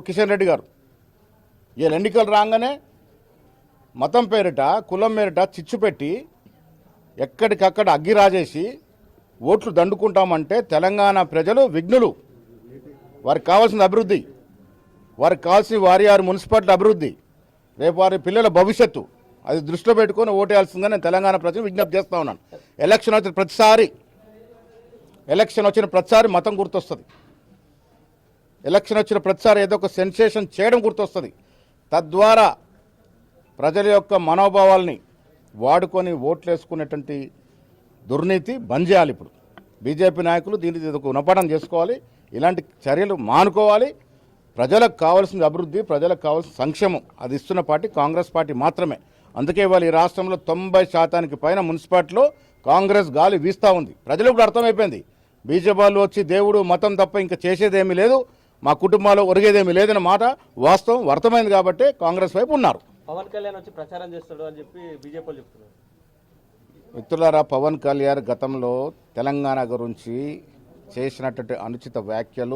కిషన్ రెడ్డి గారు. వీళ్ళు ఎన్నికలు రాగానే మతం పేరిట కులం పేరిట చిచ్చు పెట్టి ఎక్కడికక్కడ అగ్గి రాజేసి ఓట్లు దండుకుంటామంటే తెలంగాణ ప్రజలు విఘ్నులు. వారికి కావాల్సిన అభివృద్ధి, వారికి కావాల్సిన వారి మున్సిపాలిటీ అభివృద్ధి, రేపు వారి పిల్లల భవిష్యత్తు అది దృష్టిలో పెట్టుకొని ఓటేయాల్సిందని నేను తెలంగాణ ప్రజలు విజ్ఞప్తి చేస్తూ ఉన్నాను. ఎలక్షన్ వచ్చిన ప్రతిసారి మతం గుర్తొస్తుంది. ఎలక్షన్ వచ్చిన ప్రతిసారి ఏదో ఒక సెన్సేషన్ చేయడం గుర్తొస్తుంది. తద్వారా ప్రజల యొక్క మనోభావాల్ని వాడుకొని ఓట్లు వేసుకునేటువంటి దుర్నీతి బంద్ చేయాలి. ఇప్పుడు బీజేపీ నాయకులు దీనికి ఒక గుణపాఠం చేసుకోవాలి. ఇలాంటి చర్యలు మానుకోవాలి. ప్రజలకు కావాల్సిన అభివృద్ధి, ప్రజలకు కావాల్సిన సంక్షేమం అది ఇస్తున్న పార్టీ కాంగ్రెస్ పార్టీ మాత్రమే. అందుకే ఇవాళ ఈ రాష్ట్రంలో 90% పైన మున్సిపాలిటీలో కాంగ్రెస్ గాలి వీస్తూ ఉంది. ప్రజలకు కూడా అర్థమైపోయింది. బీజేపీ వాళ్ళు వచ్చి దేవుడు మతం తప్ప ఇంకా చేసేదేమీ లేదు, మా కుటుంబాల్లో ఒరిగేదేమీ లేదన్న మాట వాస్తవం అర్థమైంది కాబట్టి కాంగ్రెస్ వైపు ఉన్నారు. పవన్ కళ్యాణ్ వచ్చి ప్రచారం చేస్తాడు అని చెప్పి బీజేపీ చెప్తున్నారు. మిత్రులారా, పవన్ కళ్యాణ్ గతంలో తెలంగాణ గురించి చేసినటువంటి అనుచిత వ్యాఖ్యలు